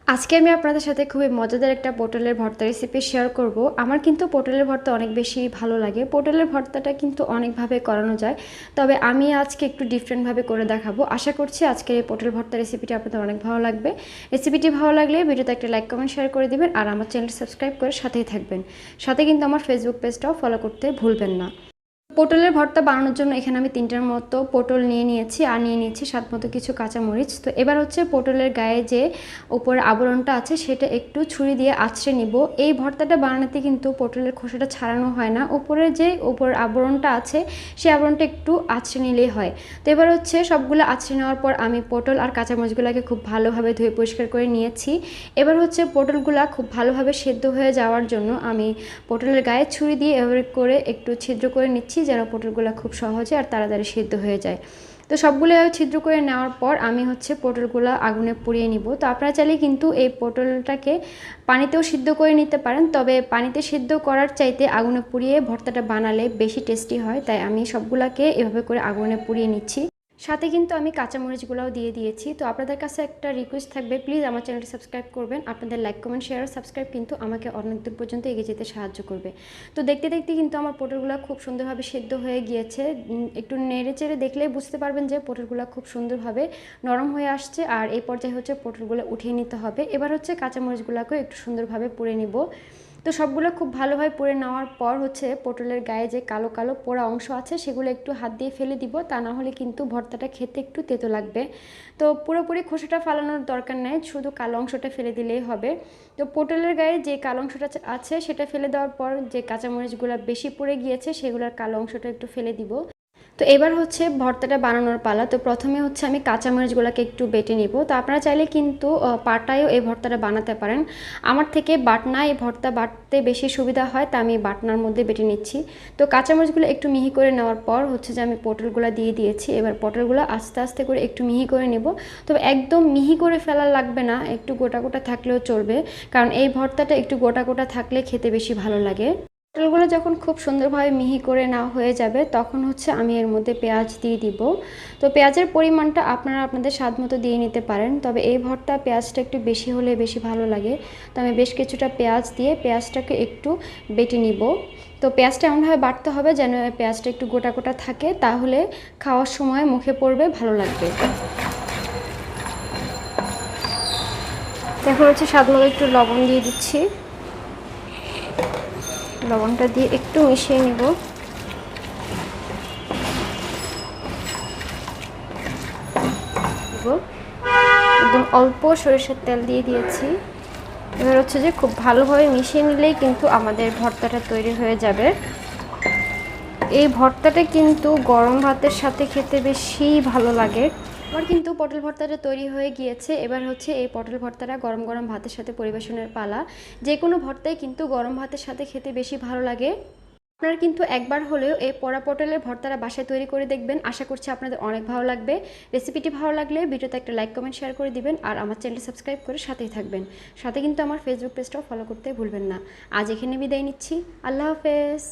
আজকে আমি আপনাদের সাথে খুবই মজাদার একটা পটলের ভর্তা রেসিপি শেয়ার করব। আমার কিন্তু পটলের ভর্তা অনেক বেশি ভালো লাগে। পটলের ভর্তাটা কিন্তু অনেকভাবে করানো যায়, তবে আমি আজকে একটু ডিফারেন্টভাবে করে দেখাবো। আশা করছি আজকের এই পটল ভর্তা রেসিপিটি আপনাদের অনেক ভালো লাগবে। রেসিপিটি ভালো লাগলে ভিডিওতে একটা লাইক কমেন্ট শেয়ার করে দিবেন, আর আমার চ্যানেলটি সাবস্ক্রাইব করে সাথেই থাকবেন। সাথে কিন্তু আমার ফেসবুক পেজটাও ফলো করতে ভুলবেন না। পটলের ভর্তা বানানোর জন্য এখানে আমি 3টার মতো পটল নিয়ে নিয়েছি, আর নিয়ে নিয়েছি স্বাদ মতো কিছু কাঁচামরিচ। তো এবার হচ্ছে পটলের গায়ে যে উপরের আবরণটা আছে সেটা একটু ছুরি দিয়ে আঁচড়ে নিব। এই ভর্তাটা বানাতে কিন্তু পটলের খোসাটা ছাড়ানো হয় না, উপরে যে উপরের আবরণটা আছে সেই আবরণটা একটু আঁচড়ে নিলেই হয়। তো এবার হচ্ছে সবগুলো আঁচড়ে নেওয়ার পর আমি পটল আর কাঁচামরিচগুলোকে খুব ভালোভাবে ধুয়ে পরিষ্কার করে নিয়েছি। এবার হচ্ছে পটলগুলো খুব ভালোভাবে সেদ্ধ হয়ে যাওয়ার জন্য আমি পটলের গায়ে ছুরি দিয়ে এভাবে করে একটু ছিদ্র করে নিচ্ছি, যেন পটলগুলো খুব সহজে আর তাড়াতাড়ি সিদ্ধ হয়ে যায়। তো সবগুলো ছিদ্র করে নেওয়ার পর আমি হচ্ছে পটলগুলো আগুনে পুড়িয়ে নিব। তো আপনারা চাইলে কিন্তু এই পটলটাকে পানিতেও সিদ্ধ করে নিতে পারেন, তবে পানিতে সিদ্ধ করার চাইতে আগুনে পুড়িয়ে ভর্তাটা বানালে বেশি টেস্টি হয়, তাই আমি সবগুলোকে এভাবে করে আগুনে পুড়িয়ে নিচ্ছি। সাথে কিন্তু আমি কাঁচামরিচগুলোও দিয়ে দিয়েছি। তো আপনাদের কাছে একটা রিকোয়েস্ট থাকবে, প্লিজ আমার চ্যানেলটি সাবস্ক্রাইব করবেন। আপনাদের লাইক কমেন্ট শেয়ার আর সাবস্ক্রাইব কিন্তু আমাকে অনেক দূর পর্যন্ত এগিয়ে যেতে সাহায্য করবে। তো দেখতে দেখতে কিন্তু আমার পটলগুলো খুব সুন্দরভাবে সেদ্ধ হয়ে গিয়েছে। একটু নেড়ে চেড়ে দেখলেই বুঝতে পারবেন যে পটলগুলো খুব সুন্দরভাবে নরম হয়ে আসছে, আর এই পর্যায়ে হচ্ছে পটলগুলো উঠিয়ে নিতে হবে। এবার হচ্ছে কাঁচামরিচগুলোকেও একটু সুন্দরভাবে পুড়ে নিব। তো সবগুলো খুব ভালোভাবে পুড়ে নেওয়ার পর হচ্ছে পটলের গায়ে যে কালো কালো পোড়া অংশ আছে সেগুলো একটু হাত দিয়ে ফেলে দিব, তা না হলে কিন্তু ভর্তাটা খেতে একটু তেতো লাগবে। তো পুরোপুরি খোসাটা ফালানোর দরকার নেই, শুধু কালো অংশটা ফেলে দিলেই হবে। তো পটলের গায়ে যে কালো অংশটা আছে সেটা ফেলে দেওয়ার পর যে কাঁচামরিচগুলো বেশি পুড়ে গিয়েছে সেগুলোর কালো অংশটা একটু ফেলে দিব। তো এবার হচ্ছে ভর্তাটা বানানোর পালা। তো প্রথমে হচ্ছে আমি কাঁচামরিচগুলোকে একটু বেটে নিব। তো আপনারা চাইলে কিন্তু পাটায়ও এই ভর্তাটা বানাতে পারেন। আমার থেকে বাটনায় এই ভর্তা বাটতে বেশি সুবিধা হয়, তা আমি বাটনার মধ্যে বেটে নিচ্ছি। তো কাঁচামরিচগুলো একটু মিহি করে নেওয়ার পর হচ্ছে যে আমি পটলগুলো দিয়ে দিয়েছি। এবার পটলগুলো আস্তে আস্তে করে একটু মিহি করে নেব। তবে একদম মিহি করে ফেলা লাগবে না, একটু গোটা গোটা থাকলেও চলবে, কারণ এই ভর্তাটা একটু গোটা গোটা থাকলে খেতে বেশি ভালো লাগে। পটলগুলো যখন খুব সুন্দরভাবে মিহি করে নেওয়া হয়ে যাবে তখন হচ্ছে আমি এর মধ্যে পেঁয়াজ দিয়ে দিব। তো পেঁয়াজের পরিমাণটা আপনারা আপনাদের স্বাদ মতো দিয়ে নিতে পারেন, তবে এই ভর্তা পেঁয়াজটা একটু বেশি হলে বেশি ভালো লাগে। তো আমি বেশ কিছুটা পেঁয়াজ দিয়ে পেঁয়াজটাকে একটু বেটে নিব। তো পেঁয়াজটা এমনভাবে বাটতে হবে যেন পেঁয়াজটা একটু গোটা গোটা থাকে, তাহলে খাওয়ার সময় মুখে পড়বে, ভালো লাগবে। এখন হচ্ছে স্বাদ মতো একটু লবণ দিয়ে দিচ্ছি। লবণটা দিয়ে একটু মিশিয়ে নিব। একদম অল্প সরিষার তেল দিয়ে দিয়েছি। এবার হচ্ছে যে খুব ভালোভাবে মিশিয়ে নিলেই কিন্তু আমাদের ভর্তাটা তৈরি হয়ে যাবে। এই ভর্তাটা কিন্তু গরম ভাতের সাথে খেতে বেশি ভালো লাগে। আমার কিন্তু পটল ভর্তাটা তৈরি হয়ে গিয়েছে। এবার হচ্ছে এই পটল ভর্তাটা গরম গরম ভাতের সাথে পরিবেশনের পালা। যে কোনো ভর্তাই কিন্তু গরম ভাতের সাথে খেতে বেশি ভালো লাগে। আপনারা কিন্তু একবার হলেও এই পোড়া পটলের ভর্তাটা বাসায় তৈরি করে দেখবেন, আশা করছি আপনাদের অনেক ভালো লাগবে। রেসিপিটি ভালো লাগলে ভিডিওতে একটা লাইক কমেন্ট শেয়ার করে দিবেন, আর আমার চ্যানেলটি সাবস্ক্রাইব করে সাথেই থাকবেন। সাথে কিন্তু আমার ফেসবুক পেজটাও ফলো করতে ভুলবেন না। আজ এখানে বিদায় নিচ্ছি। আল্লাহ হাফেজ।